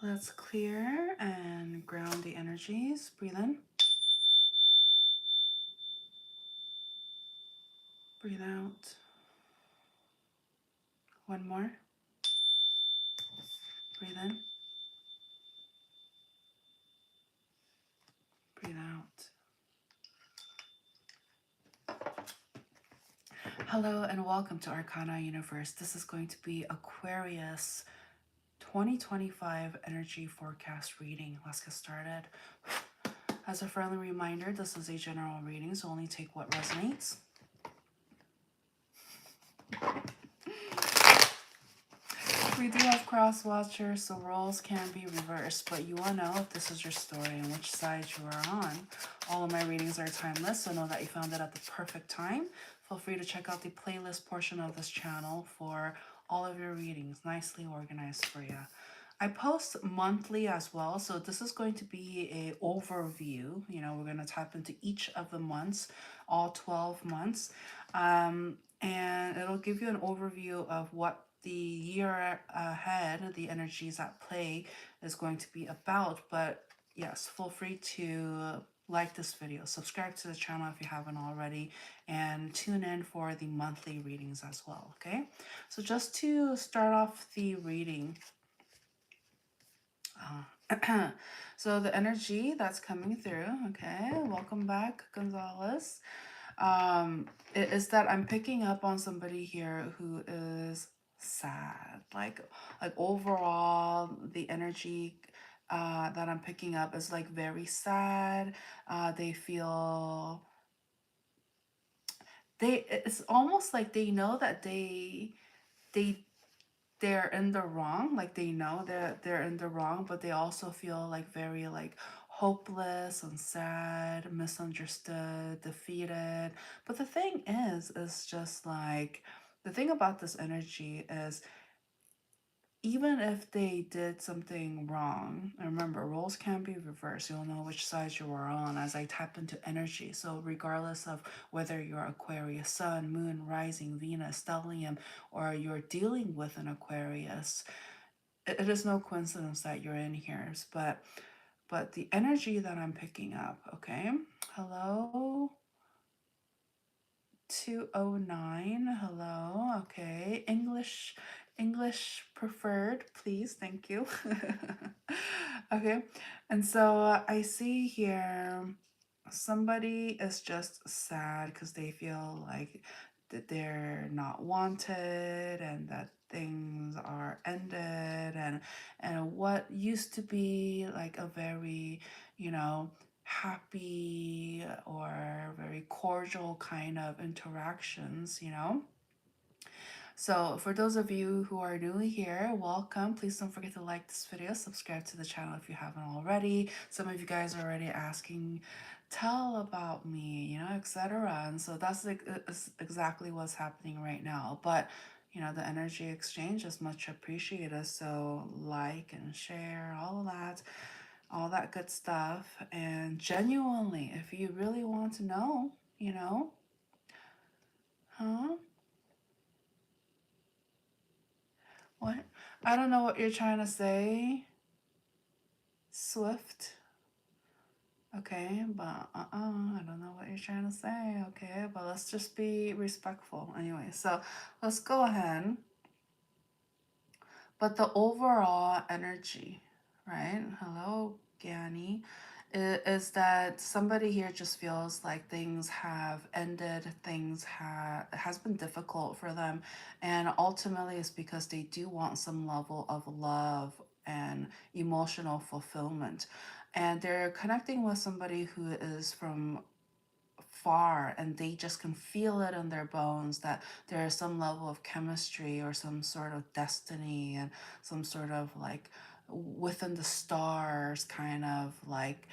Let's clear and ground the energies. Breathe in. Breathe out. One more. Breathe in. Breathe out. Hello and welcome to Arcana Universe. This is going to be Aquarius 2025 energy forecast reading. Let's get started. As a friendly reminder, this is a general reading, so only take what resonates. We do have cross watchers, so roles can be reversed, but you will know if this is your story and which side you are on. All of my readings are timeless, so know that you found it at the perfect time. Feel free to check out the playlist portion of this channel for all of your readings, nicely organized for you. I post monthly as well, so this is going to be a overview. You know, we're going to tap into each of the months, all 12 months, and it'll give you an overview of what the year ahead, the energies at play is going to be about. But yes, feel free to like this video, subscribe to the channel if you haven't already, and tune in for the monthly readings as well, okay? So just to start off the reading, so the energy that's coming through, okay, welcome back, Gonzalez, is that I'm picking up on somebody here who is sad. Like overall, the energy that I'm picking up is like very sad. They feel it's almost like they know that they they're in the wrong. Like they know they're in the wrong, but they also feel like very like hopeless and sad, misunderstood, defeated. But the thing is just like, the thing about this energy is, even if they did something wrong, and remember, roles can be reversed. You'll know which side you are on as I tap into energy. So regardless of whether you're Aquarius, Sun, Moon, Rising, Venus, Stellium, or you're dealing with an Aquarius, it is no coincidence that you're in here. But the energy that I'm picking up, okay? Hello, 209. Hello. Okay. English preferred, please. Thank you. Okay. And so I see here somebody is just sad because they feel like that they're not wanted and that things are ended, and what used to be like a very, you know, happy or very cordial kind of interactions, you know. So for those of you who are newly here, welcome. Please don't forget to like this video, subscribe to the channel if you haven't already. Some of you guys are already asking, tell about me, you know, etc. And so that's like exactly what's happening right now. But you know, the energy exchange is much appreciated. So like and share, all that good stuff. And genuinely, if you really want to know, you know, huh? What? I don't know what you're trying to say, Swift. Okay, but I don't know what you're trying to say. Okay, but let's just be respectful anyway. So let's go ahead. But the overall energy, right? Hello, Gani, is that somebody here just feels like things have ended, it has been difficult for them, and ultimately it's because they do want some level of love and emotional fulfillment, and they're connecting with somebody who is from far, and they just can feel it in their bones that there is some level of chemistry or some sort of destiny and some sort of like within the stars, kind of like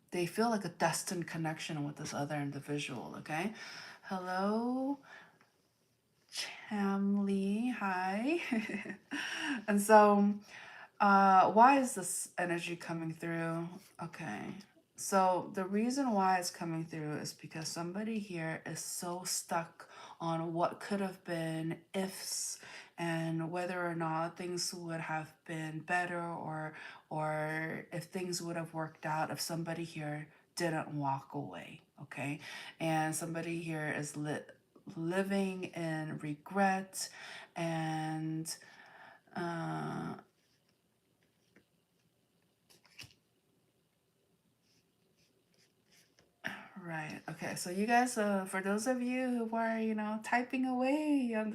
they feel like a destined connection with this other individual. Okay, hello Chamli, hi. And so why is this energy coming through? Okay. So the reason why it's coming through is because somebody here is so stuck on what could have been, ifs and whether or not things would have been better, or if things would have worked out if somebody here didn't walk away, okay? And somebody here is living in regret and uh, right. Okay. So you guys, for those of you who are, typing away on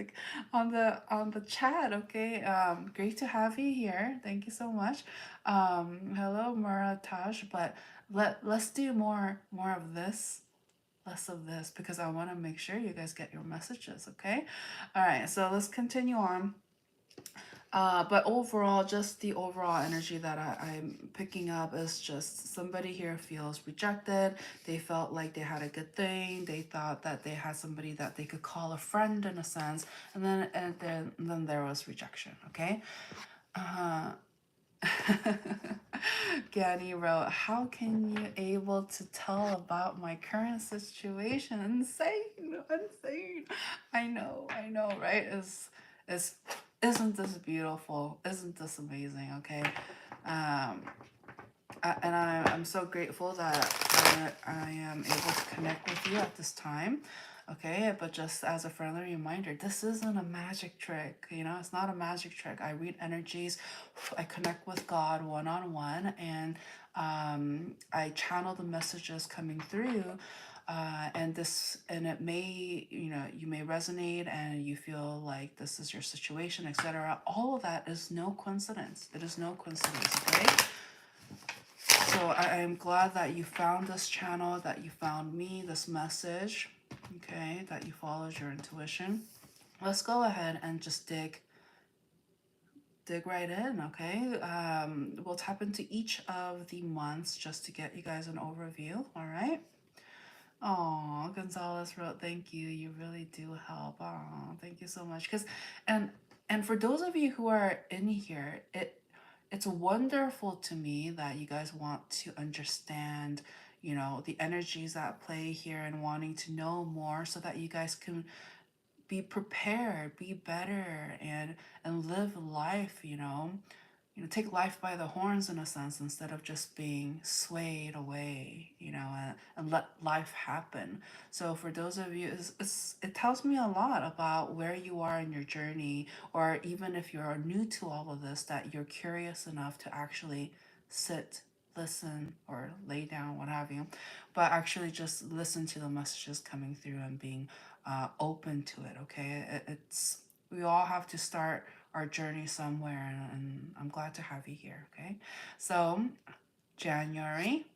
the chat, okay. Great to have you here. Thank you so much. Hello, Muratash. But let's do more of this, less of this, because I want to make sure you guys get your messages. Okay. All right. So let's continue on. But overall, just the overall energy that I'm picking up is just somebody here feels rejected. They felt like they had a good thing. They thought that they had somebody that they could call a friend in a sense, and then there was rejection. Okay. Uh, Gani wrote, "How can you able to tell about my current situation? Insane, insane. I know, right? Is isn't this beautiful? Isn't this amazing? Okay, um, I'm so grateful that I am able to connect with you at this time. Okay, but just as a friendly reminder, this isn't a magic trick. It's not a magic trick. I read energies, I connect with God one on one, and I channel the messages coming through. And it may, you may resonate and you feel like this is your situation, etc. All of that is no coincidence. It is no coincidence. Okay. So I am glad that you found this channel, that you found me, this message, okay, that you followed your intuition. Let's go ahead and just dig right in, okay? We'll tap into each of the months just to get you guys an overview, all right? Oh, Gonzalez wrote, "Thank you. You really do help." Oh, thank you so much. And for those of you who are in here, it's wonderful to me that you guys want to understand, the energies at play here and wanting to know more so that you guys can be prepared, be better, and live life, take life by the horns in a sense instead of just being swayed away, and let life happen. So for those of you, it tells me a lot about where you are in your journey, or even if you're new to all of this, that you're curious enough to actually sit, listen, or lay down, what have you, but actually just listen to the messages coming through and being open to it. Okay, it's we all have to start our journey somewhere, and I'm glad to have you here. Okay, so January.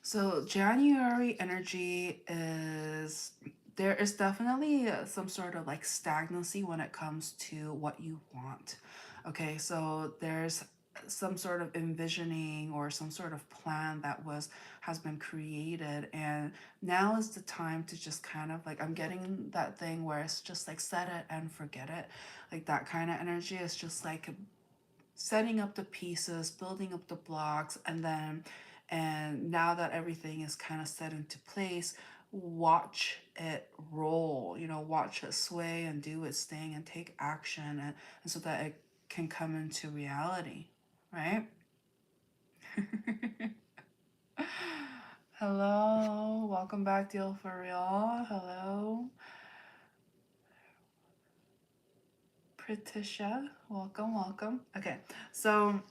So January energy is, there is definitely some sort of like stagnancy when it comes to what you want. Okay, so there's some sort of envisioning or some sort of plan that has been created, and now is the time to just kind of like, I'm getting that thing where it's just like set it and forget it, like that kind of energy. Is just like setting up the pieces, building up the blocks, and now that everything is kind of set into place, watch it roll, watch it sway and do its thing and take action, and so that it can come into reality, right? Hello, welcome back, Deal for Real. Hello, Patricia. Welcome. Okay, so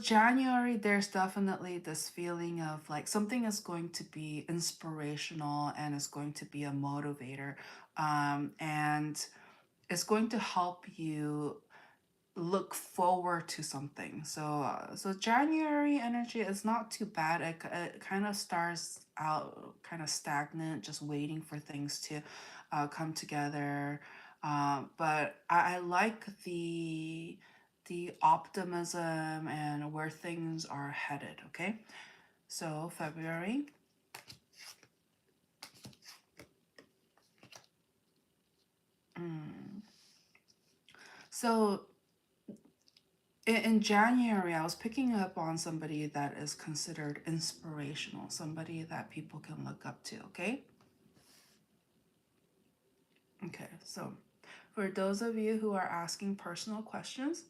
January, there's definitely this feeling of like something is going to be inspirational and is going to be a motivator, and it's going to help you look forward to something. So January energy is not too bad. It kind of starts out kind of stagnant, just waiting for things to come together. But I like the optimism and where things are headed. Okay, so February. Mm. So In January, I was picking up on somebody that is considered inspirational, somebody that people can look up to, okay? Okay, so for those of you who are asking personal questions,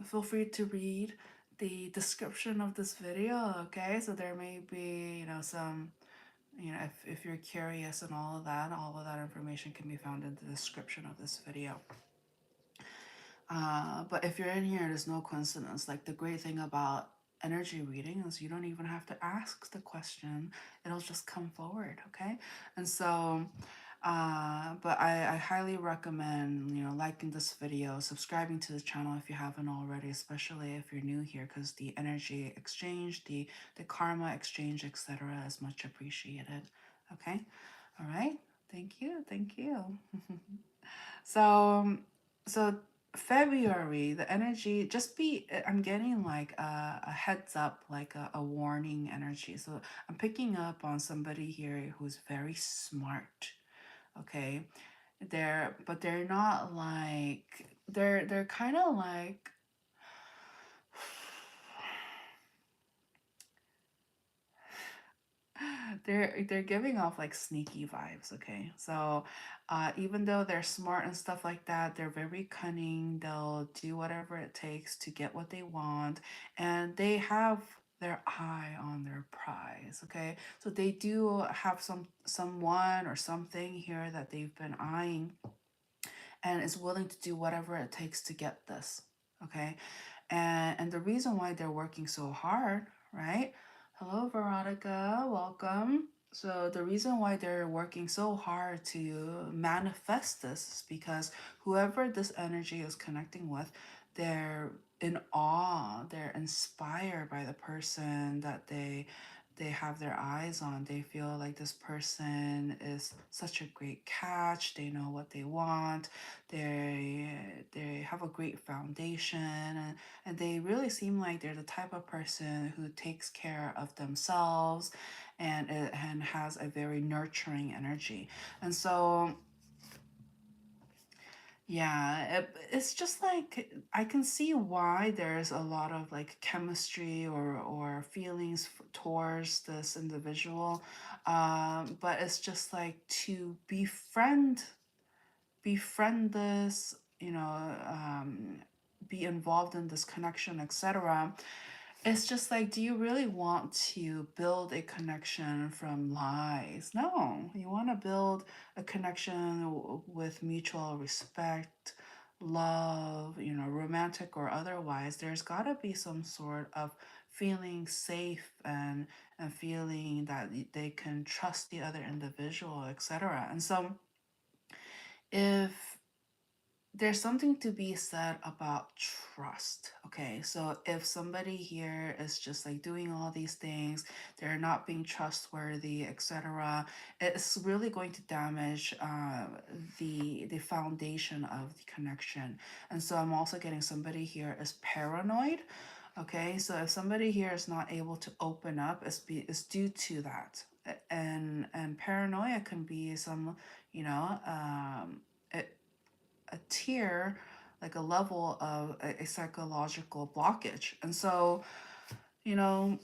feel free to read the description of this video, okay? So there may be, some, if you're curious and all of that information can be found in the description of this video. But if you're in here, there's no coincidence. Like the great thing about energy reading is you don't even have to ask the question, it'll just come forward, okay? And so, but I highly recommend, liking this video, subscribing to the channel if you haven't already, especially if you're new here, because the energy exchange, the karma exchange, etc., is much appreciated, okay? All right. Thank you. Thank you. So, so February, the energy just be, I'm getting like a heads up, like a warning energy. So I'm picking up on somebody here who's very smart. Okay. But they're not like, they're kind of like, they're giving off like sneaky vibes, okay? So even though they're smart and stuff like that, they're very cunning. They'll do whatever it takes to get what they want, and they have their eye on their prize, okay? So they do have someone or something here that they've been eyeing and is willing to do whatever it takes to get this, okay? And the reason why they're working so hard, right? Hello, Veronica, welcome. So the reason why they're working so hard to manifest this is because whoever this energy is connecting with, they're in awe, they're inspired by the person that they have their eyes on. They feel like this person is such a great catch. They know what they want. They have a great foundation, and they really seem like they're the type of person who takes care of themselves and has a very nurturing energy. And so yeah, it's just like I can see why there's a lot of like chemistry or feelings towards this individual, but it's just like to befriend this, be involved in this connection, etc. It's just like, do you really want to build a connection from lies? No, you want to build a connection with mutual respect, love, romantic or otherwise. There's got to be some sort of feeling safe and feeling that they can trust the other individual, etc. And so if there's something to be said about trust. Okay, so if somebody here is just like doing all these things, they're not being trustworthy, etc., it's really going to damage the foundation of the connection. And so I'm also getting somebody here is paranoid. Okay, so if somebody here is not able to open up, it's due to that. And paranoia can be some, you know, a tier, like a level of a psychological blockage. And so, you know,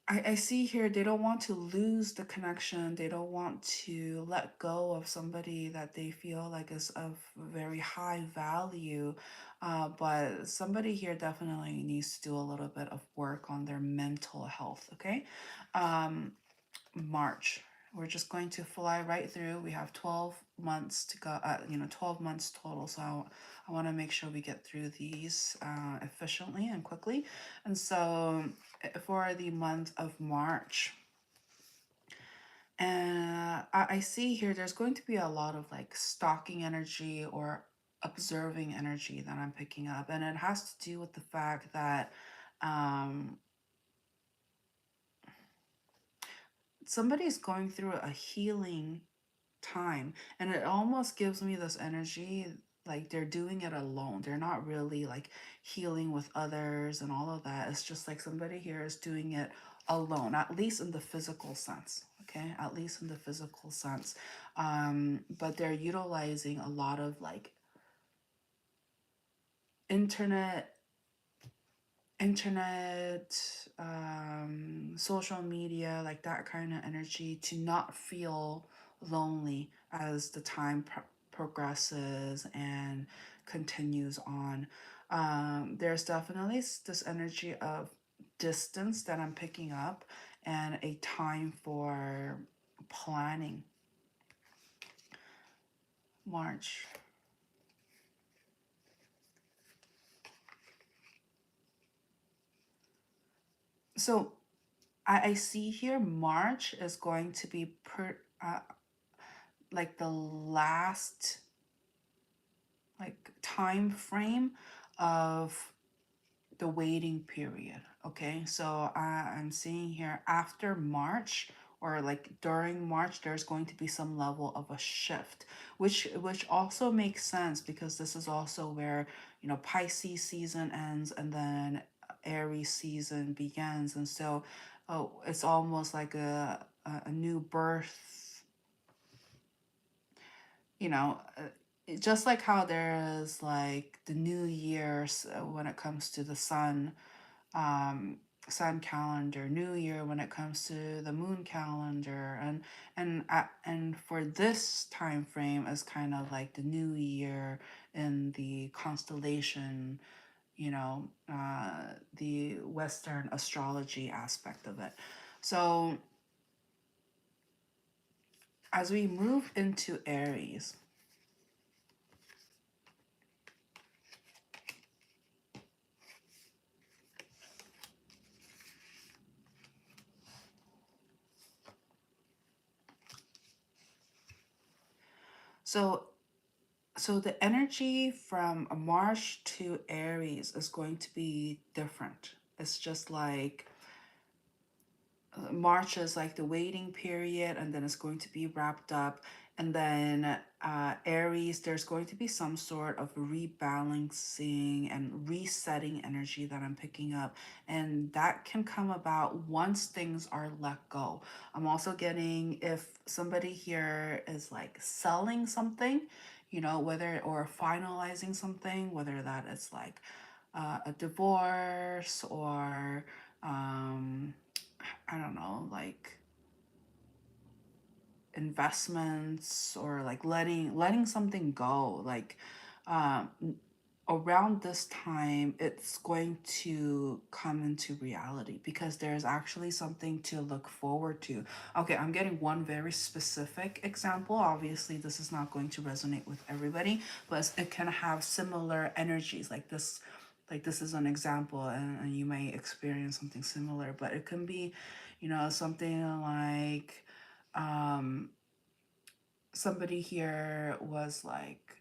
I see here they don't want to lose the connection. They don't want to let go of somebody that they feel like is of very high value. But somebody here definitely needs to do a little bit of work on their mental health, okay? Um, March. We're just going to fly right through. We have 12 months to go, 12 months total. So I want to make sure we get through these efficiently and quickly. And so for the month of March, and I see here there's going to be a lot of like stalking energy or observing energy that I'm picking up. And it has to do with the fact that um, somebody's going through a healing time, and it almost gives me this energy like they're doing it alone. They're not really like healing with others and all of that. It's just like somebody here is doing it alone, at least in the physical sense, okay, at least in the physical sense. But they're utilizing a lot of like internet internet, social media, like that kind of energy, to not feel lonely as the time progresses and continues on. There's definitely this energy of distance that I'm picking up, and a time for planning. March. So I see here March is going to be like the last like time frame of the waiting period. Okay, so I'm seeing here after March, or like during March, there's going to be some level of a shift, which also makes sense, because this is also where, you know, Pisces season ends and then Aries season begins. And so it's almost like a new birth, you know, just like how there is like the new year's when it comes to the um, sun calendar, new year when it comes to the moon calendar, and for this time frame is kind of like the new year in the constellation, you know, the Western astrology aspect of it. So as we move into Aries, so so the energy from March to Aries is going to be different. It's just like March is like the waiting period, and then it's going to be wrapped up. And then Aries, there's going to be some sort of rebalancing and resetting energy that I'm picking up. And that can come about once things are let go. I'm also getting, if somebody here is like selling something, you know, whether, or finalizing something, whether that is like a divorce, or um, I don't know, like investments, or like letting something go, like um around this time it's going to come into reality, because there's actually something to look forward to. Okay, I'm getting one very specific example. Obviously this is not going to resonate with everybody, but it can have similar energies like this. Like this is an example, and you may experience something similar, but it can be, you know, something like um somebody here was like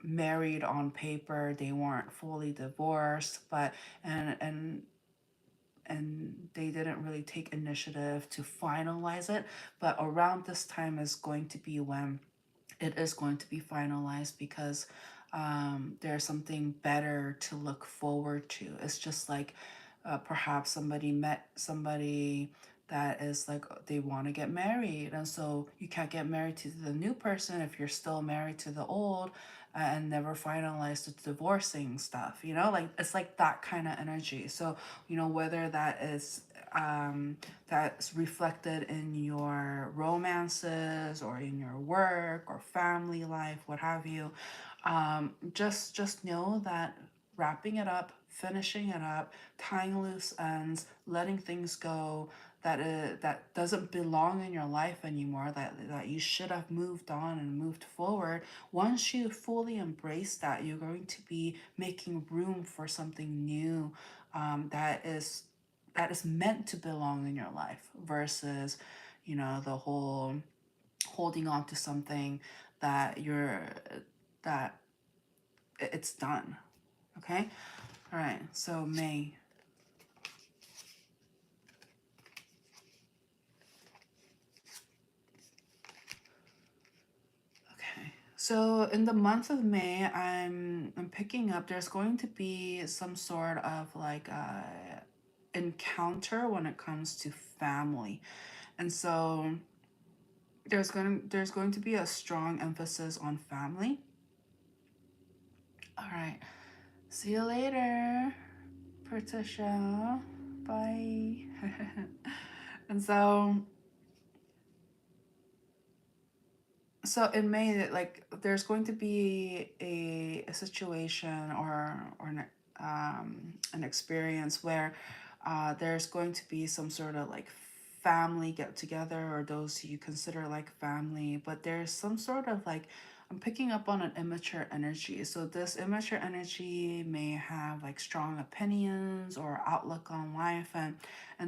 married on paper, they weren't fully divorced, but and they didn't really take initiative to finalize it. But around this time is going to be when it is going to be finalized, because there's something better to look forward to. It's just like perhaps somebody met somebody that is like they want to get married, and so you can't get married to the new person if you're still married to the old, and never finalized the divorcing stuff, you know, like it's like that kind of energy. So, you know, whether that is that's reflected in your romances, or in your work or family life, what have you, just know that wrapping it up, finishing it up, tying loose ends, letting things go that that doesn't belong in your life anymore, that you should have moved on and moved forward. Once you fully embrace that, you're going to be making room for something new, that is meant to belong in your life, versus, you know, the whole holding on to something that that it's done. Okay. All right. So May. Okay. So in the month of May, I'm picking up. There's going to be some sort of like encounter when it comes to family, and so there's going to be a strong emphasis on family. All right. See you later, Patricia. Bye. And so in May, like there's going to be a situation or an experience where there's going to be some sort of like family get together or those you consider like family, but there's some sort of like I'm picking up on an immature energy. So this immature energy may have like strong opinions or outlook on life, and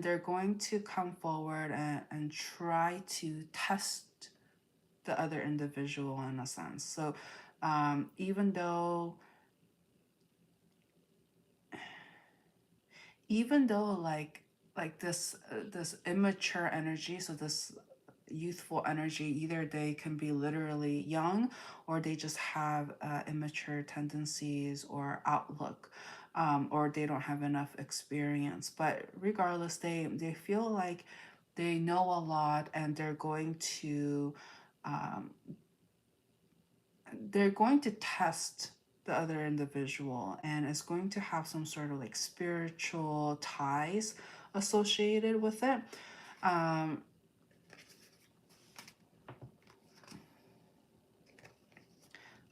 they're going to come forward and try to test the other individual in a sense. So even though like this immature energy, so this youthful energy, either they can be literally young or they just have immature tendencies or outlook, or they don't have enough experience. But regardless, they feel like they know a lot, and um, they're going to test the other individual, and it's going to have some sort of like spiritual ties associated with it. um,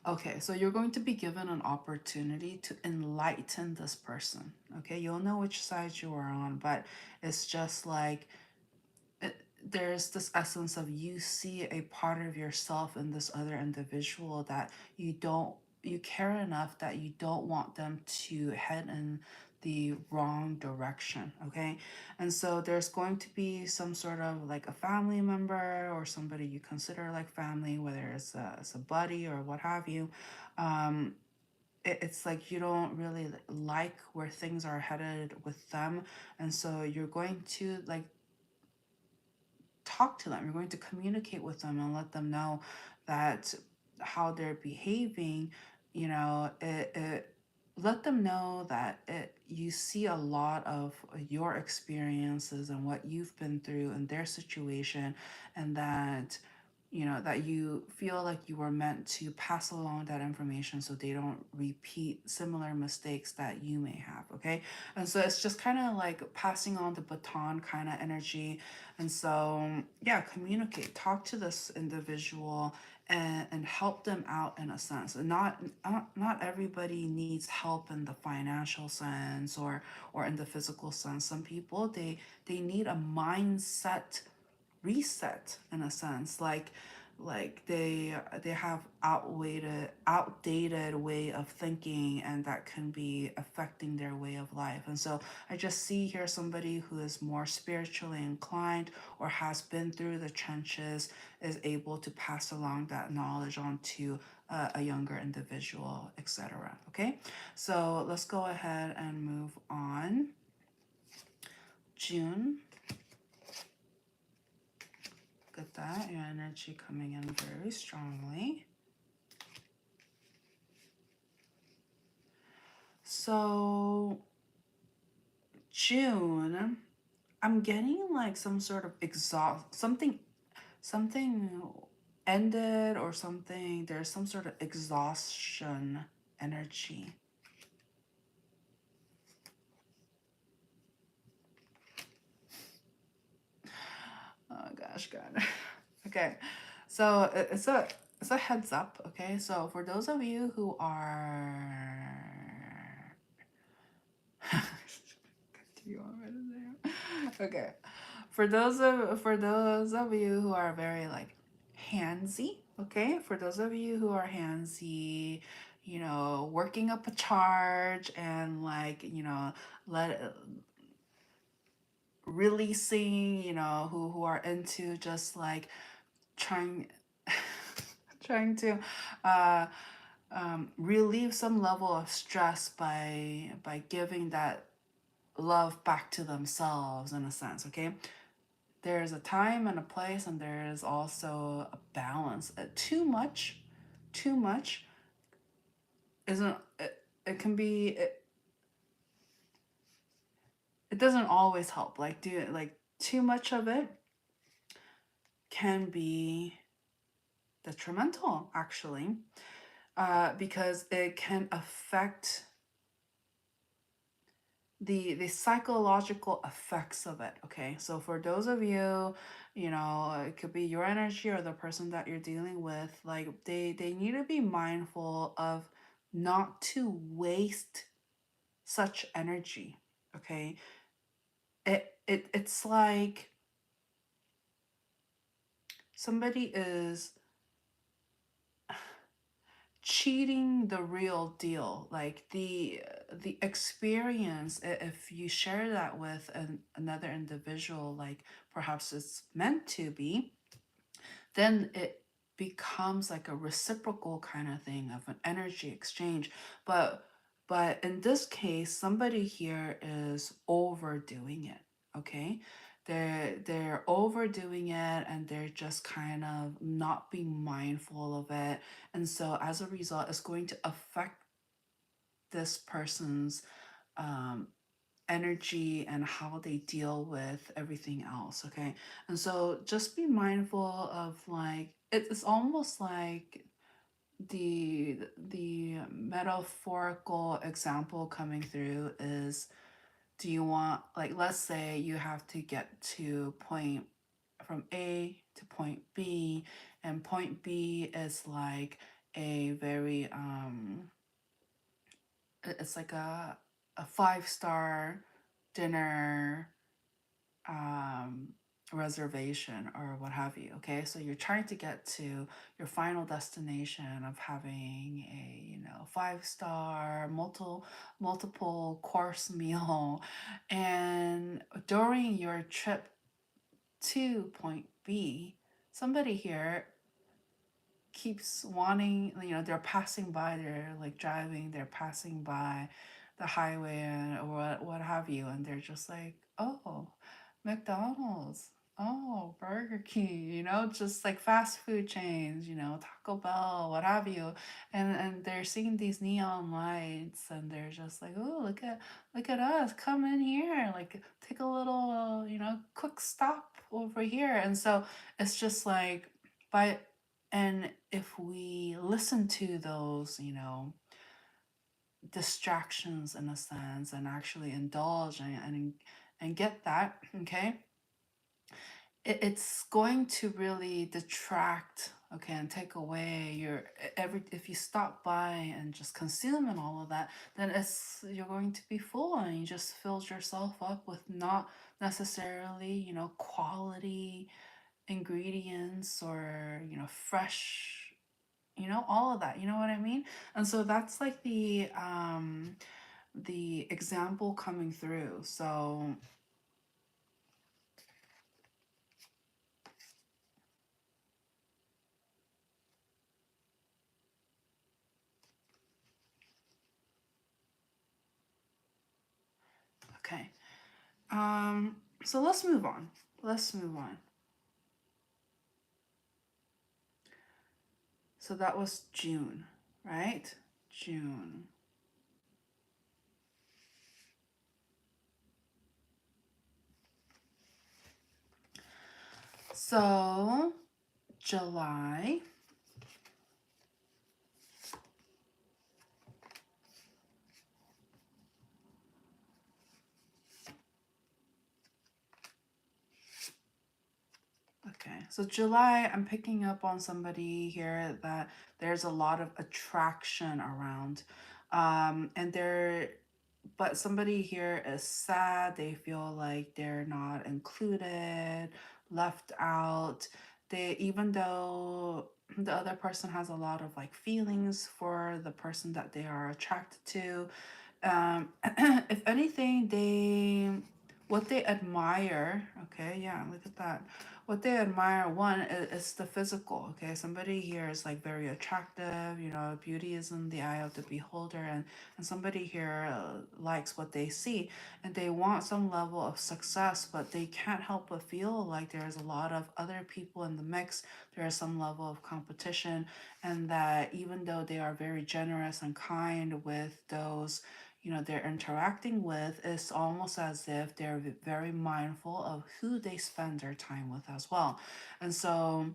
okay, so you're going to be given an opportunity to enlighten this person. Okay, you'll know which side you are on, but it's just like it, there's this essence of you see a part of yourself in this other individual that you care enough that you don't want them to head in the wrong direction. Okay, and so there's going to be some sort of like a family member or somebody you consider like family, whether it's a buddy or what have you. um, it's like you don't really like where things are headed with them, and so you're going to like talk to them. You're going to communicate with them and let them know that how they're behaving, let them know that you see a lot of your experiences and what you've been through in their situation, and that that you feel like you were meant to pass along that information so they don't repeat similar mistakes that you may have. Okay, and so it's just kind of like passing on the baton kind of energy. And so yeah, communicate, talk to this individual, and help them out in a sense. And not everybody needs help in the financial sense or in the physical sense. Some people they need a mindset reset in a sense, like they have outdated way of thinking, and that can be affecting their way of life. And so I just see here somebody who is more spiritually inclined or has been through the trenches is able to pass along that knowledge on to a younger individual, etc. Okay, so let's go ahead and move on. June. Look at that, your energy coming in very strongly. So June, I'm getting like some sort of something ended or something. There's some sort of exhaustion energy. Oh gosh, God. Okay, so it's a heads up. Okay, so for those of you who are do you want me to say? Okay. For those of you who are very like handsy, okay? For those of you who are handsy, working up a charge and like, let releasing, who are into just like trying trying to uh relieve some level of stress by giving that love back to themselves in a sense. Okay, there's a time and a place, and there is also a balance. Too much isn't it can be it doesn't always help. Like too much of it can be detrimental actually, because it can affect the psychological effects of it. Okay, so for those of you, you know, it could be your energy or the person that you're dealing with, like they need to be mindful of not to waste such energy. Okay, it's like somebody is cheating the real deal, like the experience. If you share that with another individual, like perhaps it's meant to be, then it becomes like a reciprocal kind of thing of an energy exchange. But in this case, somebody here is overdoing it. Okay, they're overdoing it, and they're just kind of not being mindful of it, and so as a result it's going to affect this person's um, energy and how they deal with everything else. Okay, and so just be mindful of, like, it's almost like the metaphorical example coming through is, do you want, like, let's say you have to get to point from A to point B, and point B is like a very it's like a 5-star dinner um reservation or what have you. Okay, so you're trying to get to your final destination of having a, you know, 5-star multiple course meal, and during your trip to point B, somebody here keeps wanting, you know, they're passing by, they're like driving, they're passing by the highway and or what have you, and they're just like, oh, McDonald's, oh, Burger King, you know, just like fast food chains, you know, Taco Bell, what have you, and they're seeing these neon lights, and they're just like, oh, look at us, come in here, like take a little, you know, quick stop over here, and so it's just like by and if we listen to those, you know, distractions in a sense, and actually indulge and get that, okay, it's going to really detract, okay, and take away your every. If you stop by and just consume and all of that, then it's you're going to be full, and you just filled yourself up with not necessarily, you know, quality ingredients or, you know, fresh, you know, all of that, you know what I mean. And so that's like the example coming through. So okay, so let's move on, let's move on. So that was June, right? June. So July. Okay, so July, I'm picking up on somebody here that there's a lot of attraction around. And they're, but somebody here is sad. They feel like they're not included, left out. They, even though the other person has a lot of like feelings for the person that they are attracted to, if anything, they, what they admire, okay, yeah, look at that. What they admire, one, is the physical, okay? Somebody here is like very attractive, you know, beauty is in the eye of the beholder, and somebody here likes what they see, and they want some level of success, but they can't help but feel like there's a lot of other people in the mix, there is some level of competition, and that even though they are very generous and kind with those, you know, they're interacting with, it's almost as if they're very mindful of who they spend their time with as well. And so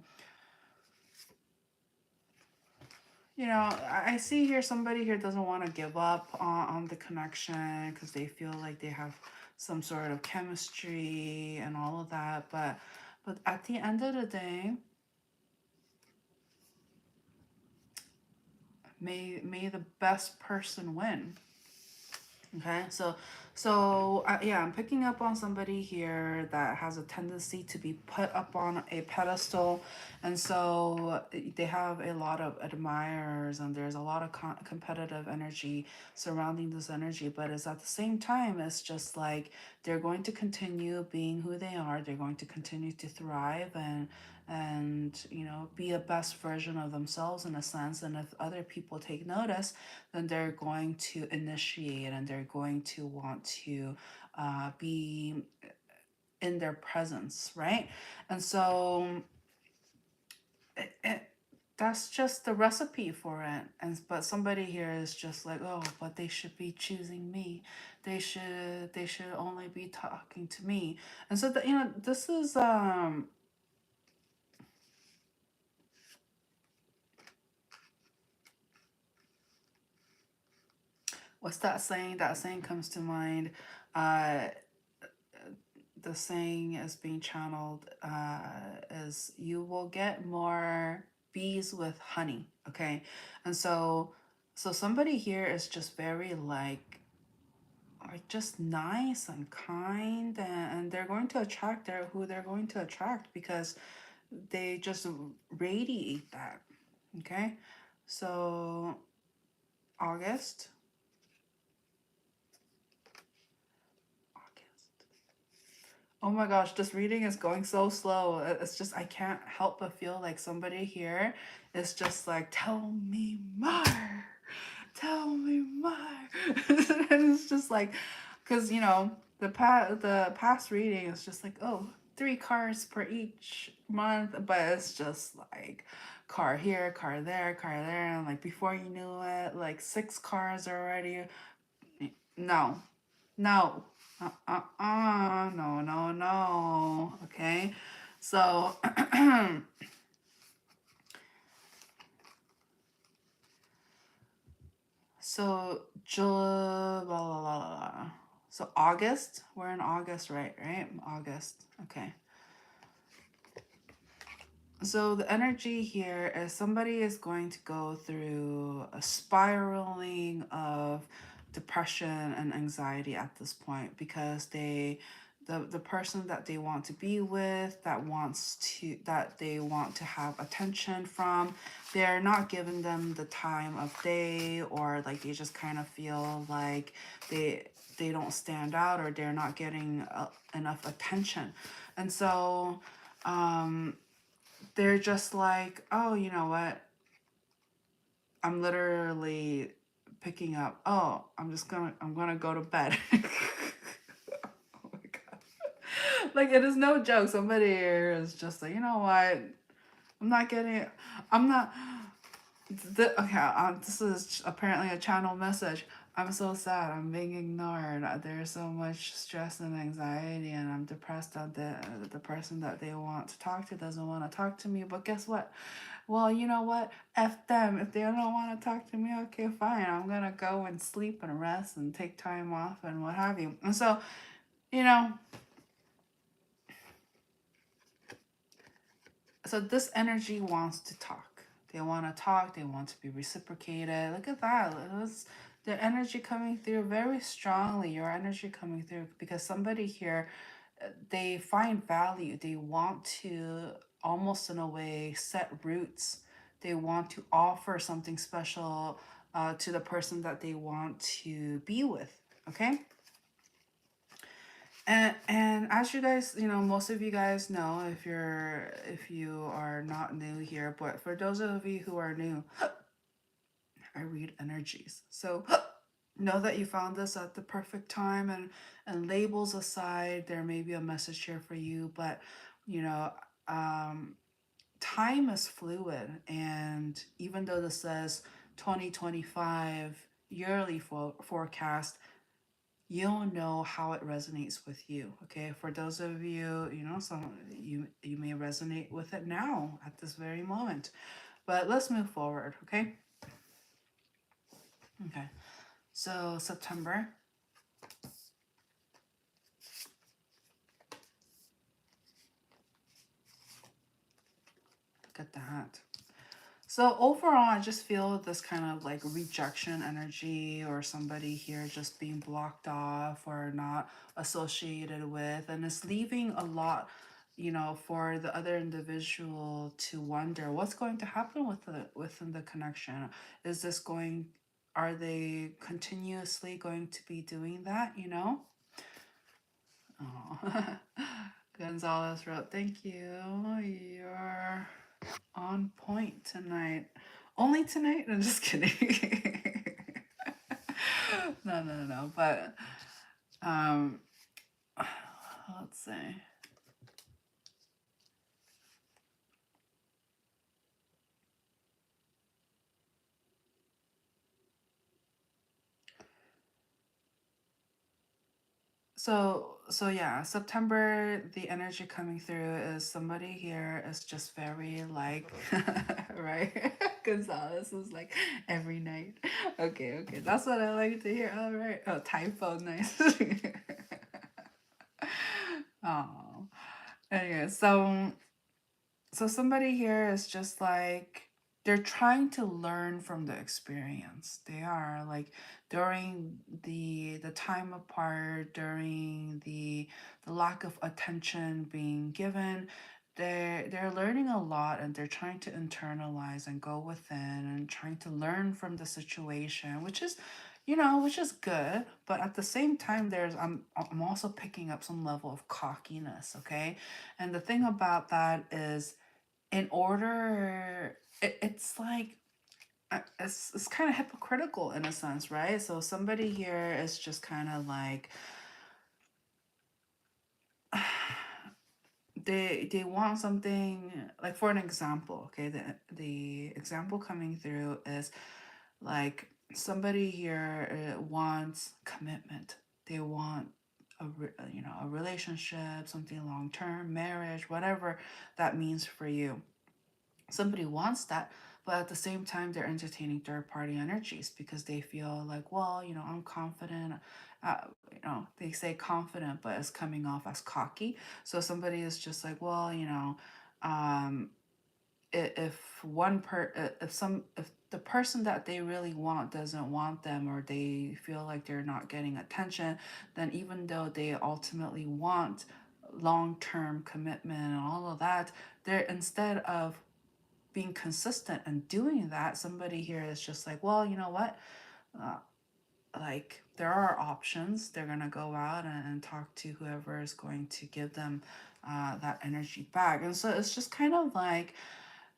you know, I see here somebody here doesn't want to give up on the connection because they feel like they have some sort of chemistry and all of that. But at the end of the day, may the best person win. Okay, so yeah, I'm picking up on somebody here that has a tendency to be put up on a pedestal, and so they have a lot of admirers, and there's a lot of competitive energy surrounding this energy. But it's at the same time, it's just like they're going to continue being who they are. They're going to continue to thrive and you know, be a best version of themselves in a sense. And if other people take notice, then they're going to initiate and they're going to want to be in their presence, right? And so it, that's just the recipe for it. And but somebody here is just like, oh, but they should be choosing me. They should only be talking to me. And so that, you know, this is what's that saying? That saying comes to mind. Uh, the saying is being channeled is you will get more bees with honey. Okay, and so somebody here is just very like just nice and kind, and they're going to attract their who they're going to attract because they just radiate that. Okay, so August. August. Oh my gosh, this reading is going so slow. It's just, I can't help but feel like somebody here is just like, tell me more. Tell me more. And it's just like, because, you know, the past reading is just like, oh, 3 cars per each month. But it's just like, car here, car there. And like, before you knew it, like 6 cars already. No, no. No, no, no. Okay. So, so, blah, blah, blah, blah. So August, we're in August, right? August. Okay. So the energy here is somebody is going to go through a spiraling of depression and anxiety at this point because the person that they want to be with, that they want to have attention from, they're not giving them the time of day, or like they just kind of feel like they don't stand out, or they're not getting enough attention. And so they're just like, oh, you know what? I'm literally picking up. Oh, I'm gonna go to bed. Oh my god! Like, it is no joke. Somebody here is just like, you know what? I'm not getting. I'm not. Okay, this is apparently a channel message. I'm so sad. I'm being ignored. There's so much stress and anxiety, and I'm depressed that the person that they want to talk to doesn't want to talk to me. But guess what? Well, you know what? F them. If they don't want to talk to me, okay, fine. I'm gonna go and sleep and rest and take time off and what have you. And so, you know, so this energy wants to talk. They want to talk. They want to be reciprocated. Look at that. It's the energy coming through very strongly. Your energy coming through because somebody here, they find value. They want to almost in a way set roots. They want to offer something special to the person that they want to be with. Okay. And as you guys, you know, most of you guys know, if you are not new here, but for those of you who are new, I read energies. So know that you found this at the perfect time, and labels aside, there may be a message here for you, but you know, um time is fluid, and even though this says 2025 yearly forecast, you'll know how it resonates with you. Okay, for those of you, you know, some you may resonate with it now at this very moment, but let's move forward. Okay, Okay. So September. Look at that. So overall, I just feel this kind of like rejection energy, or somebody here just being blocked off or not associated with, and it's leaving a lot, you know, for the other individual to wonder what's going to happen with within the connection. Is this going, are they continuously going to be doing that, you know? Oh. Gonzalez wrote, thank you. You're on point tonight. Only tonight? I'm just kidding. No. But um, let's see. So yeah, September, the energy coming through is somebody here is just very like, right? Gonzalez was like every night. Okay, that's what I like to hear. All right. Oh, typo, nice. Oh, anyway, so somebody here is just like they're trying to learn from the experience. They are like during the time apart, during the lack of attention being given, they're learning a lot, and they're trying to internalize and go within and trying to learn from the situation, which is, you know, which is good. But at the same time, there's I'm also picking up some level of cockiness, okay? And the thing about that is, in order, it's like it's kind of hypocritical in a sense, right? So somebody here is just kind of like they want something, like for an example, okay? The example coming through is like somebody here wants commitment. They want you know, a relationship, something long term, marriage, whatever that means for you. Somebody wants that, but at the same time they're entertaining third party energies because they feel like, well, you know, I'm confident. uh, you know, they say confident, but it's coming off as cocky. So somebody is just like, well, you know, um if if the person that they really want doesn't want them, or they feel like they're not getting attention, then even though they ultimately want long-term commitment and all of that, they're, instead of being consistent and doing that, somebody here is just like, well, you know what? Uh, like, there are options. They're going to go out and talk to whoever is going to give them that energy back. And so it's just kind of like,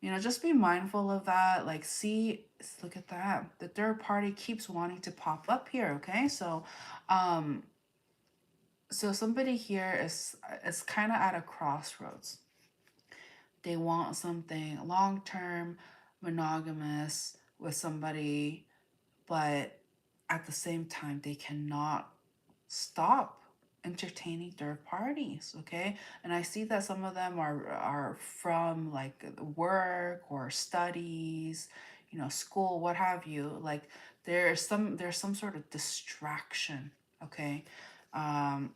you know, just be mindful of that. Like, see, look at that. The third party keeps wanting to pop up here, okay? Um, so somebody here is kind of at a crossroads. They want something long term, monogamous with somebody, but at the same time, they cannot stop entertaining third parties, okay? And I see that some of them are from like work or studies, you know, school, what have you. Like there's some sort of distraction, okay? Um,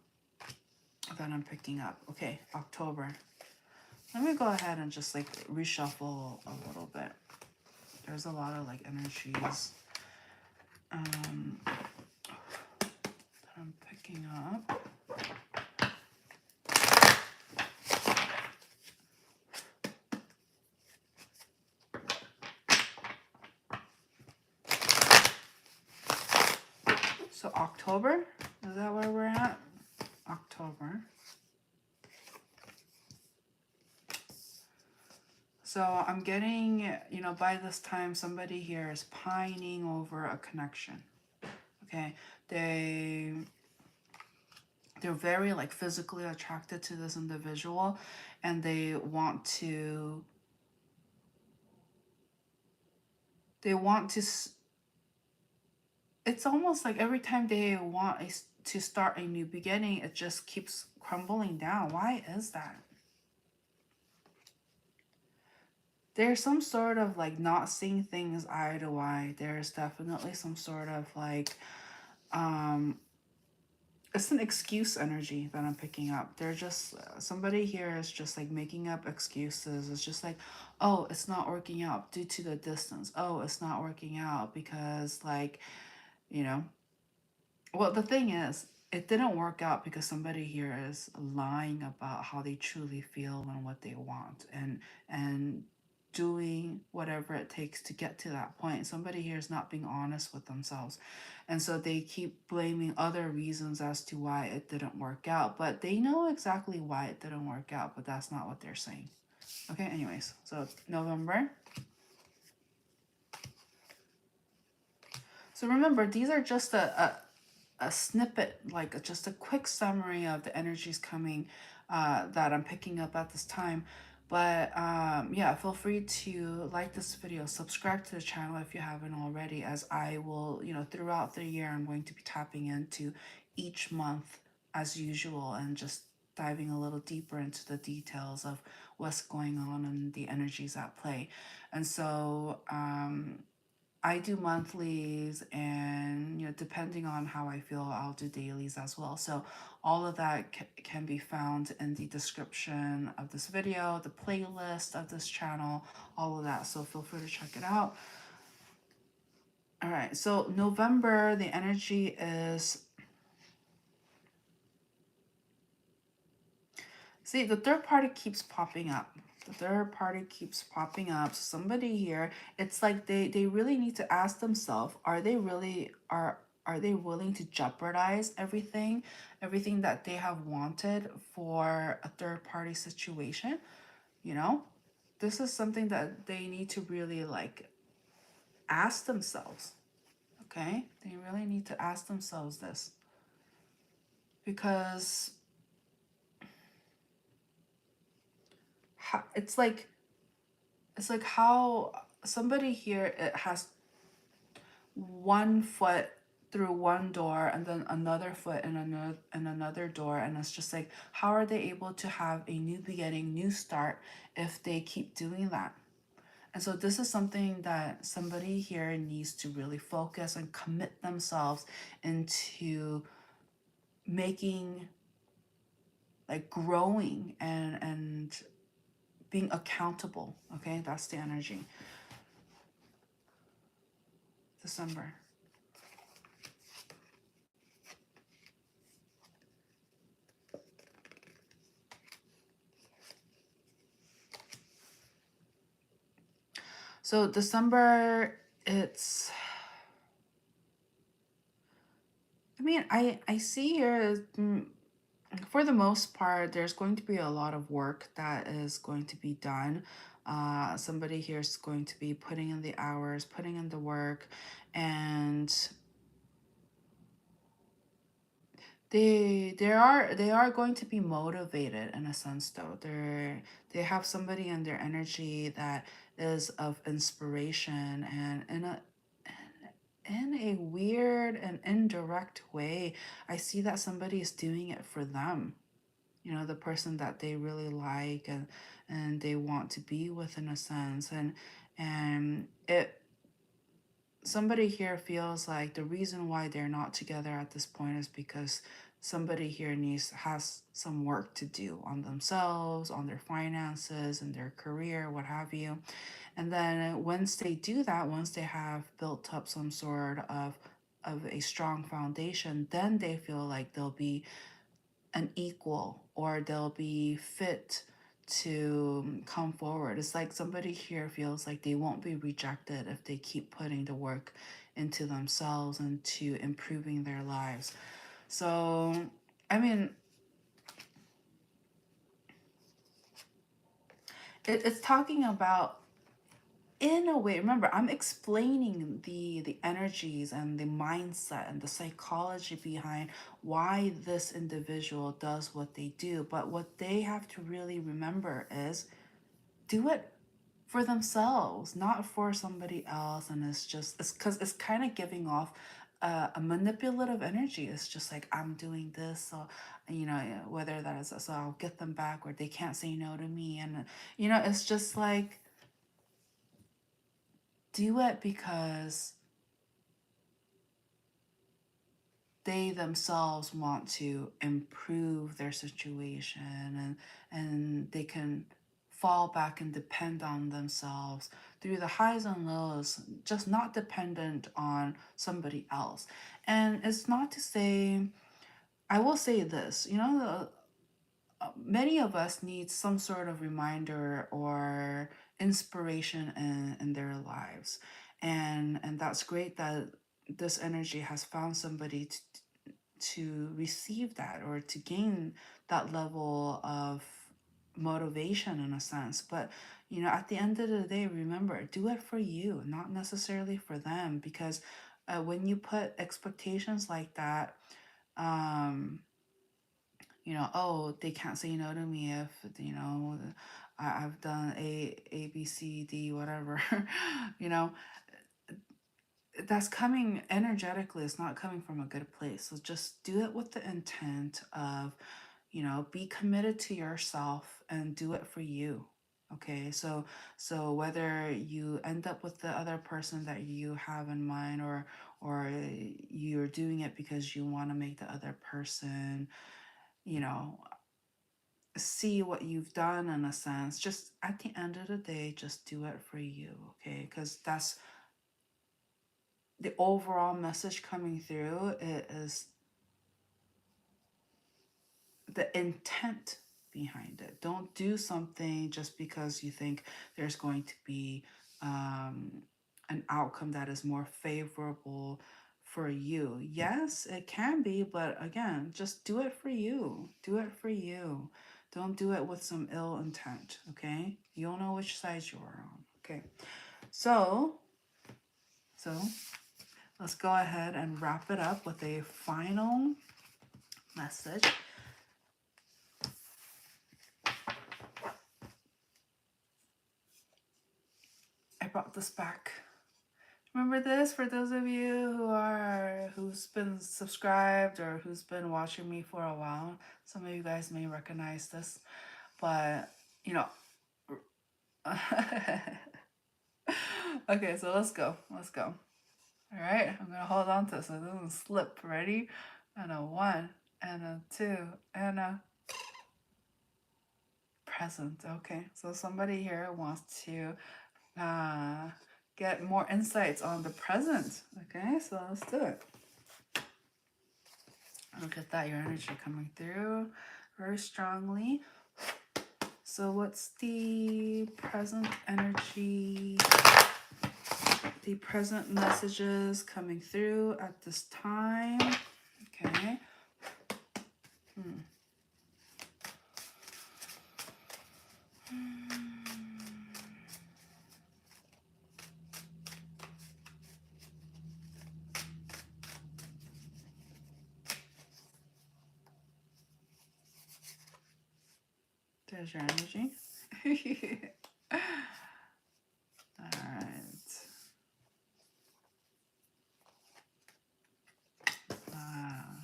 that I'm picking up. Okay, October. Let me go ahead and just like reshuffle a little bit. There's a lot of like energies that I'm picking up. So October, is that where we're at? October. So I'm getting, you know, by this time, somebody here is pining over a connection. Okay, they're very like physically attracted to this individual, and they want to. It's almost like every time they want to start a new beginning, it just keeps crumbling down. Why is that? there's some sort of like not seeing things eye to eye. There's definitely some sort of like um it's an excuse energy that I'm picking up. They're just somebody here is just like making up excuses. It's just like, oh, it's not working out due to the distance. Oh, it's not working out because like, you know, well, the thing is, it didn't work out because somebody here is lying about how they truly feel and what they want, and doing whatever it takes to get to that point. Somebody here is not being honest with themselves. And so they keep blaming other reasons as to why it didn't work out, but they know exactly why it didn't work out, but that's not what they're saying. Okay, anyways, so November. So remember, these are just a snippet, like just a quick summary of the energies coming that I'm picking up at this time. But yeah, feel free to like this video, subscribe to the channel if you haven't already, as I will, you know, throughout the year, I'm going to be tapping into each month as usual and just diving a little deeper into the details of what's going on and the energies at play. And so, I do monthlies, and you know, depending on how I feel, I'll do dailies as well. So all of that can be found in the description of this video, the playlist of this channel, all of that. So feel free to check it out. All right, so November, the energy is, see, the third party keeps popping up. The third party keeps popping up. So somebody here, it's like they really need to ask themselves, are they really are they willing to jeopardize everything that they have wanted for a third party situation? You know, this is something that they need to really like ask themselves. Okay, they really need to ask themselves this, because it's like how somebody here, it has one foot through one door and then another foot in another door, and it's just like, how are they able to have a new beginning, new start, if they keep doing that? And so this is something that somebody here needs to really focus and commit themselves into making, like growing and being accountable. Okay, that's the energy. December. So December, it's, I mean, I see here, for the most part, there's going to be a lot of work that is going to be done. Somebody here is going to be putting in the hours, putting in the work, and they are going to be motivated in a sense, though. They have somebody in their energy that is of inspiration, and in a weird and indirect way, I see that somebody is doing it for them. You know, the person that they really like and they want to be with, in a sense. And it, somebody here feels like the reason why they're not together at this point is because somebody here has some work to do on themselves, on their finances and their career, what have you. And then once they do that, once they have built up some sort of a strong foundation, then they feel like they'll be an equal, or they'll be fit to come forward. It's like somebody here feels like they won't be rejected if they keep putting the work into themselves and to improving their lives. So, I mean, it's talking about, in a way, remember, I'm explaining the energies and the mindset and the psychology behind why this individual does what they do. But what they have to really remember is, do it for themselves, not for somebody else. And it's because it's kind of giving off a manipulative energy. It's just like, I'm doing this, so, you know, whether that is, so I'll get them back, or they can't say no to me. And, you know, it's just like, do it because they themselves want to improve their situation, and they can fall back and depend on themselves through the highs and lows, just not dependent on somebody else. And it's not to say, I will say this, you know, many of us need some sort of reminder or inspiration in their lives, and that's great that this energy has found somebody to receive that or to gain that level of motivation in a sense. But you know, at the end of the day, remember, do it for you, not necessarily for them, because when you put expectations like that, um you know, oh, they can't say no to me if, you know, I've done B, C, D, whatever, you know, that's coming energetically. It's not coming from a good place. So just do it with the intent of, you know, be committed to yourself and do it for you. Okay, so whether you end up with the other person that you have in mind, or you're doing it because you want to make the other person, you know, see what you've done in a sense, just at the end of the day, just do it for you. Okay, because that's the overall message coming through. It is the intent behind it. Don't do something just because you think there's going to be an outcome that is more favorable for you. Yes, it can be, but again, just do it for you. Do it for you. Don't do it with some ill intent, okay? You'll know which side you're on. Okay. So, so let's go ahead and wrap it up with a final message. I brought this back. Remember this, for those of you who's been subscribed or who's been watching me for a while. Some of you guys may recognize this, but you know. Okay, so let's go. Let's go. All right, I'm gonna hold on to it so it doesn't slip. Ready? And a 1, and a 2, and a present. Okay, so somebody here wants to get more insights on the present. Okay, so let's do it. Look at that, your energy coming through very strongly. So what's the present energy, the present messages coming through at this time? Okay. There's your energy. All right.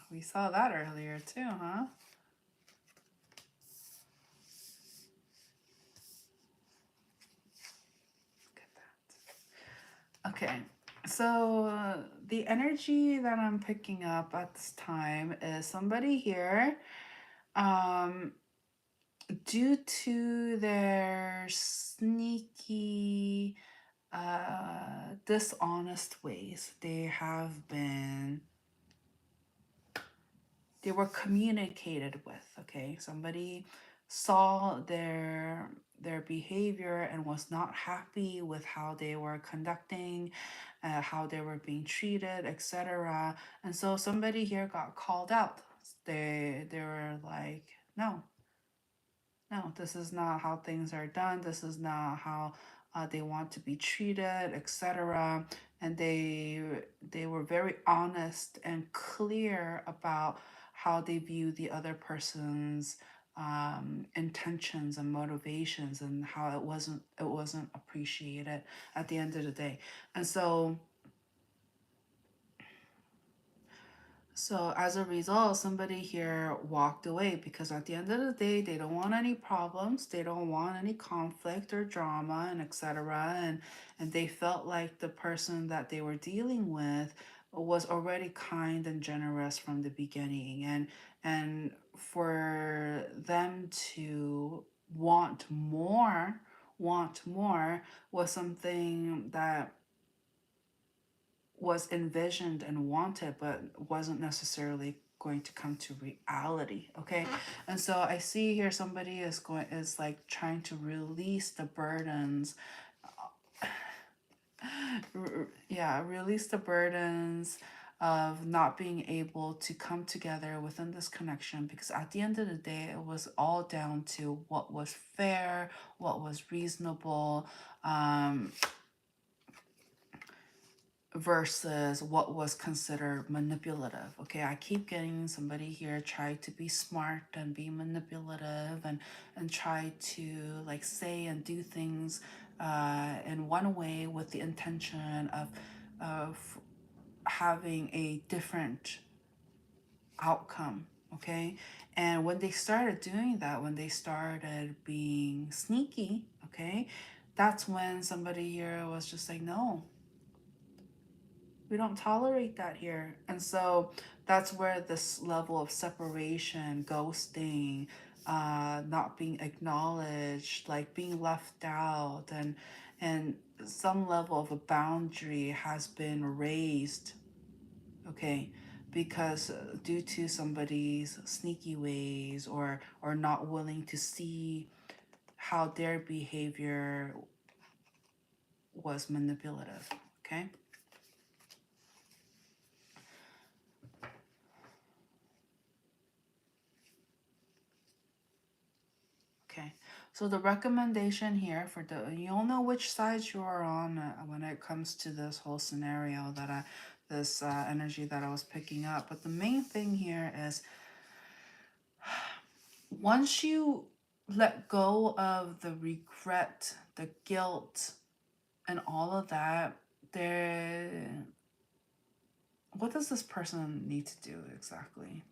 We saw that earlier too, huh? Look at that. Okay. So the energy that I'm picking up at this time is somebody here, due to their sneaky, dishonest ways, they were communicated with. Okay, somebody saw their behavior and was not happy with how they were conducting, how they were being treated, etc. And so somebody here got called out. They were like, no, no, this is not how things are done. This is not how they want to be treated, etc. And they were very honest and clear about how they view the other person's intentions and motivations, and how it wasn't appreciated at the end of the day. And so So as a result, somebody here walked away because at the end of the day, they don't want any problems, they don't want any conflict or drama and etc. And they felt like the person that they were dealing with was already kind and generous from the beginning. And for them to want more, want more was something that was envisioned and wanted but wasn't necessarily going to come to reality. Okay, and so I see here somebody is like trying to release the burdens. Yeah, release the burdens of not being able to come together within this connection, because at the end of the day it was all down to what was fair, what was reasonable, um, versus what was considered manipulative. Okay, I keep getting somebody here try to be smart and be manipulative and try to like say and do things in one way with the intention of having a different outcome. Okay, and when they started doing that, when they started being sneaky, okay, that's when somebody here was just like, no, we don't tolerate that here. And so that's where this level of separation, ghosting, not being acknowledged, like being left out, and some level of a boundary has been raised, okay, because due to somebody's sneaky ways or not willing to see how their behavior was manipulative, okay. Okay, so the recommendation here for the, you'll know which side you are on when it comes to this whole scenario that this energy that I was picking up. But the main thing here is once you let go of the regret, the guilt, and all of that, there, what does this person need to do exactly?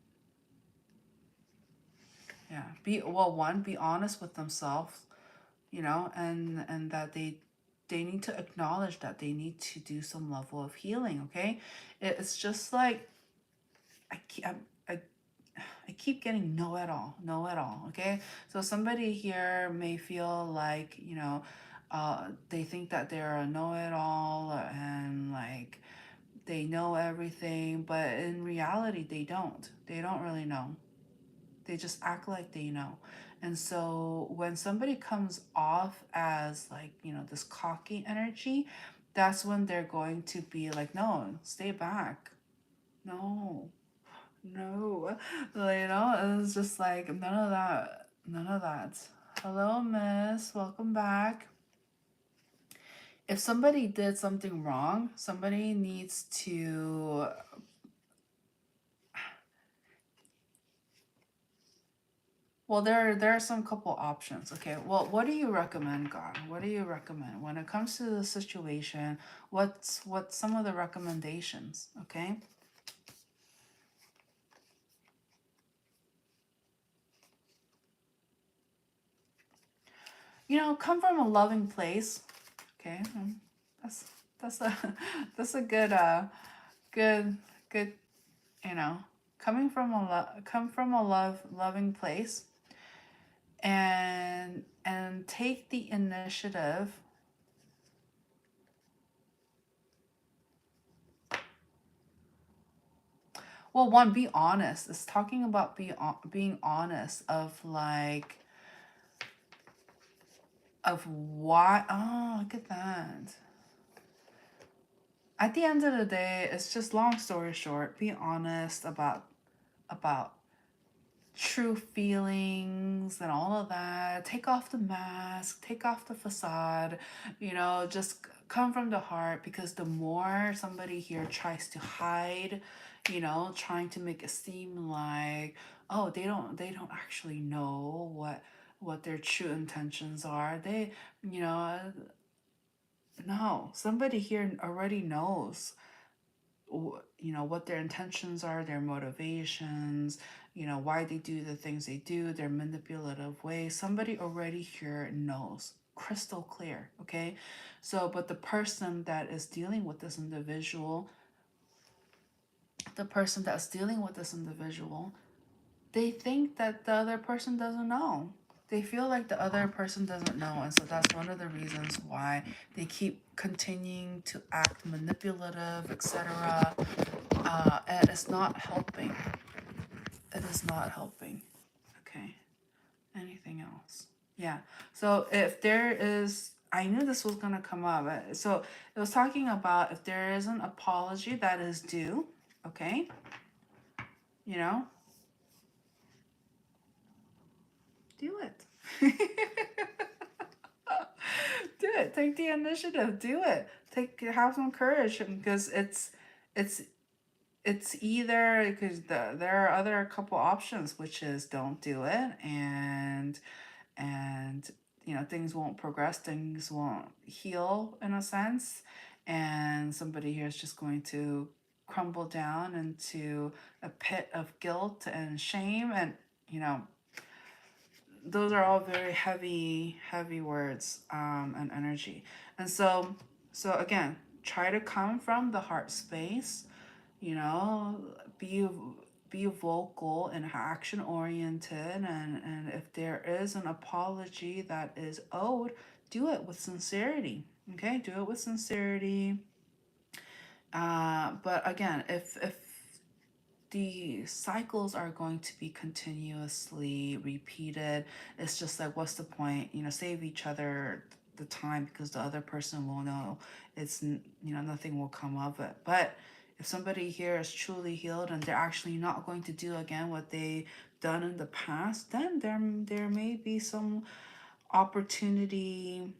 Yeah, be honest with themselves, and that they need to acknowledge that they need to do some level of healing. Okay, it's just like I keep I keep getting know it all, know it all. Okay, so somebody here may feel like they think that they're a know it all and like they know everything, but in reality they don't really know. They just act like they know. And so when somebody comes off as like, this cocky energy, that's when they're going to be like, no, stay back. No, no. It's just like none of that. None of that. Hello, miss. Welcome back. If somebody did something wrong, somebody needs to. Well, there are some couple options. Okay. Well, what do you recommend, God? What do you recommend when it comes to the situation? What's some of the recommendations? Okay. Come from a loving place. Okay. That's that's a that's a good good you know come from a loving place, and take the initiative. Well, one, be honest. It's talking about being honest of like of why. Oh, look at that. At the end of the day, it's just long story short. Be honest about true feelings and all of that. Take off the mask. Take off the facade. Just come from the heart, because the more somebody here tries to hide, trying to make it seem like, oh, they don't actually know what their true intentions are. You know no, somebody here already knows you know, what their intentions are, their motivations, you know, why they do the things they do, their manipulative ways. Somebody already here knows, crystal clear, okay? So, but the person that is dealing with this individual, they think that the other person doesn't know. They feel like the other person doesn't know. And so that's one of the reasons why they keep continuing to act manipulative, etc. And it's not helping. It is not helping. Okay. Anything else? Yeah. So if there is, I knew this was going to come up. So it was talking about if there is an apology that is due, okay? You know, do it. Do it. Take the initiative. Do it. Have some courage, because it's it's either, because there are other couple options, which is don't do it, and you know, things won't progress, things won't heal in a sense, and somebody here is just going to crumble down into a pit of guilt and shame, and you know, those are all very heavy words, and energy. And so again, try to come from the heart space, you know, be vocal and action oriented, and if there is an apology that is owed, do it with sincerity. Okay, do it with sincerity. But again, if the cycles are going to be continuously repeated, it's just like, what's the point? You know, save each other the time, because the other person will know it's, you know, nothing will come of it. But if somebody here is truly healed and they're actually not going to do again what they done in the past, then there may be some opportunity.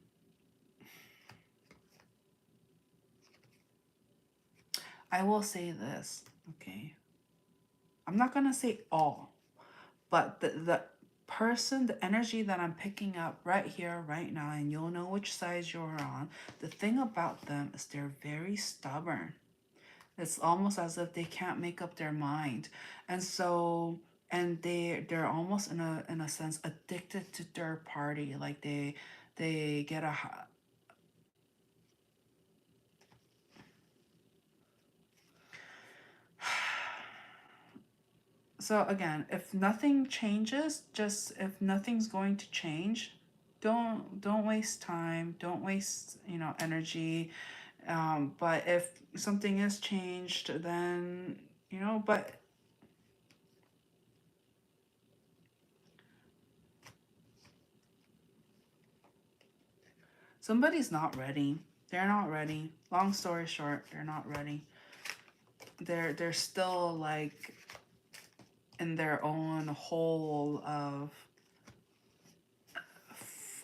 I will say this, okay? I'm not gonna say all, but the person, the energy that I'm picking up right here, right now, and you'll know which side you're on. The thing about them is they're very stubborn. It's almost as if they can't make up their mind, and so, and they're almost in a sense addicted to third party. Like they get a. So again, if nothing changes, just if nothing's going to change, don't waste time, don't waste, you know, energy. But if something is changed, then, you know, but somebody's not ready. They're not ready. Long story short, they're not ready. They're still like in their own hole of,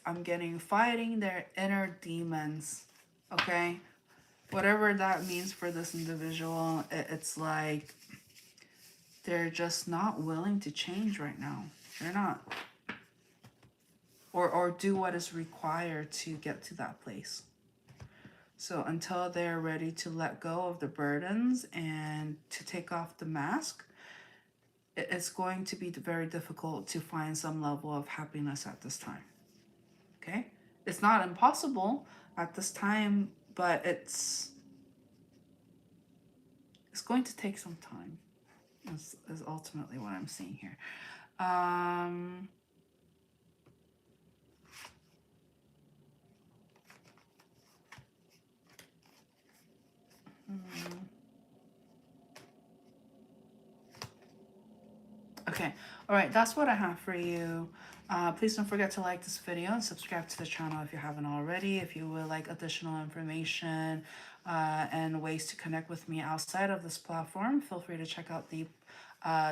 I'm getting, fighting their inner demons. Okay? Whatever that means for this individual, it's like they're just not willing to change right now. They're not. Or do what is required to get to that place. So until they're ready to let go of the burdens and to take off the mask, it's going to be very difficult to find some level of happiness at this time. Okay? It's not impossible at this time, but it's going to take some time, is ultimately what I'm seeing here. Um, okay, all right, that's what I have for you. Please don't forget to like this video and subscribe to the channel if you haven't already. If you would like additional information and ways to connect with me outside of this platform, feel free to check out the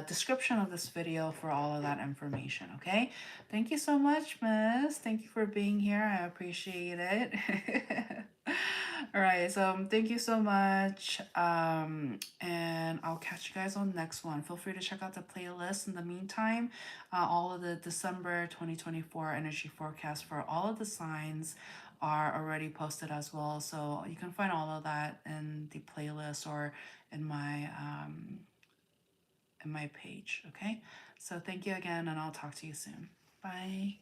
description of this video for all of that information, okay? Thank you so much, Miss. Thank you for being here. I appreciate it. All right, so thank you so much, and I'll catch you guys on the next one. Feel free to check out the playlist in the meantime. All of the December 2024 energy forecast for all of the signs are already posted as well, so you can find all of that in the playlist, or in my page. Okay, so thank you again, and I'll talk to you soon. Bye.